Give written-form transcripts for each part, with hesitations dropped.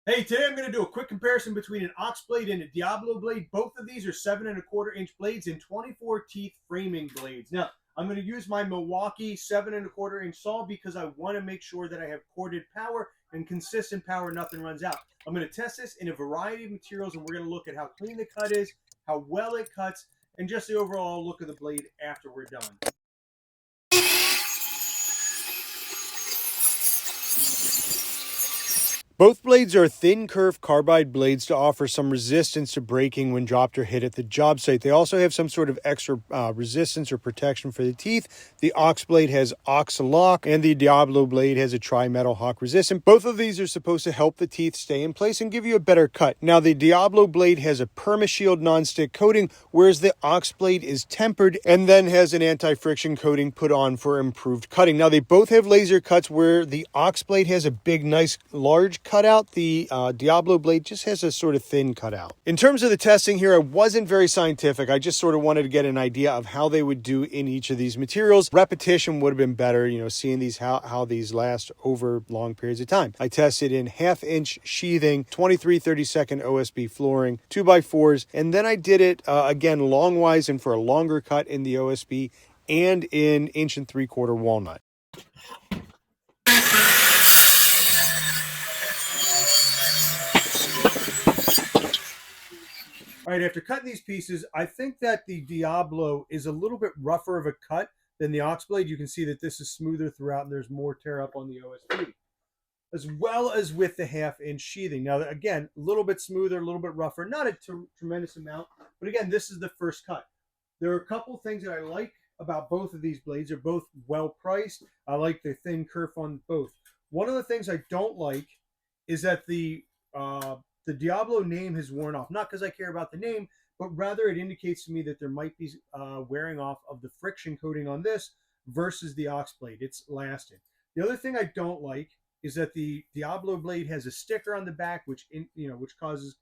Hey, today I'm going to do a quick comparison between an Ox blade and a Diablo blade. Both of these are 7¼ inch blades and 24 teeth framing blades. Now, I'm going to use my Milwaukee 7¼ inch saw because I want to make sure that I have corded power and consistent power, nothing runs out. I'm going to test this in a variety of materials, and we're going to look at how clean the cut is, how well it cuts, and just the overall look of the blade after we're done. Both blades are thin curved carbide blades to offer some resistance to breaking when dropped or hit at the job site. They also have some sort of extra resistance or protection for the teeth. The Ox blade has Ox lock and the Diablo blade has a tri-metal hawk resistant. Both of these are supposed to help the teeth stay in place and give you a better cut. Now the Diablo blade has a PermaShield non-stick coating, whereas the Ox blade is tempered and then has an anti-friction coating put on for improved cutting. Now they both have laser cuts where the Ox blade has a big, nice, large cutout. The Diablo blade just has a sort of thin cutout. In terms of the testing here, I wasn't very scientific. I just sort of wanted to get an idea of how they would do in each of these materials. Repetition would have been better, you know, seeing these how these last over long periods of time. I tested in 1/2 inch sheathing, 23/32 OSB flooring, 2x4s, and then I did it again longwise and for a longer cut in the OSB and in 1 3/4 walnut. All right, after cutting these pieces, I think that the Diablo is a little bit rougher of a cut than the Ox blade. You can see that this is smoother throughout and there's more tear up on the OSB, as well as with the 1/2 inch sheathing. Now, again, a little bit smoother, a little bit rougher, not a tremendous amount, but again, this is the first cut. There are a couple things that I like about both of these blades. They're both well priced. I like the thin kerf on both. One of the things I don't like is that the Diablo name has worn off. Not because I care about the name, but rather it indicates to me that there might be wearing off of the friction coating on this versus the Ox blade. It's lasted. The other thing I don't like is that the Diablo blade has a sticker on the back, which causes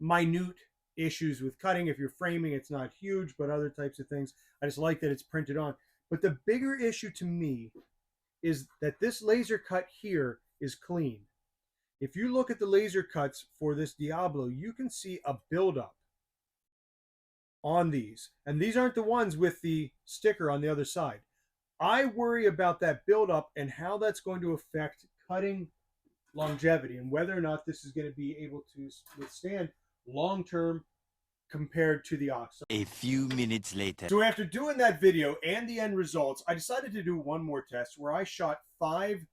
minute issues with cutting. If you're framing, it's not huge, but other types of things, I just like that it's printed on. But the bigger issue to me is that this laser cut here is clean. If you look at the laser cuts for this Diablo, you can see a buildup on these. And these aren't the ones with the sticker on the other side. I worry about that buildup and how that's going to affect cutting longevity and whether or not this is going to be able to withstand long-term compared to the Ox. A few minutes later. So after doing that video and the end results, I decided to do one more test where I shot 5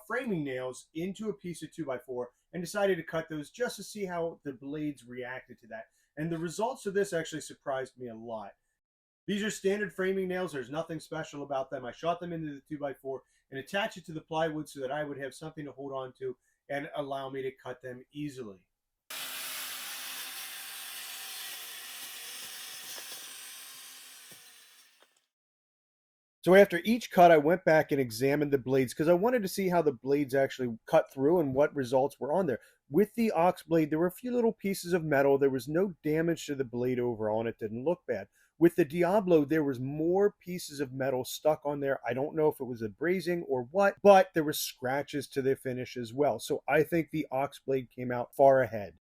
framing nails into a piece of 2x4 and decided to cut those just to see how the blades reacted to that. And the results of this actually surprised me a lot. These are standard framing nails. There's nothing special about them. I shot them into the 2x4 and attached it to the plywood so that I would have something to hold on to and allow me to cut them easily. So after each cut, I went back and examined the blades because I wanted to see how the blades actually cut through and what results were on there. With the Ox blade, there were a few little pieces of metal. There was no damage to the blade overall, and it didn't look bad. With the Diablo, there was more pieces of metal stuck on there. I don't know if it was a brazing or what, but there were scratches to the finish as well. So I think the Ox blade came out far ahead.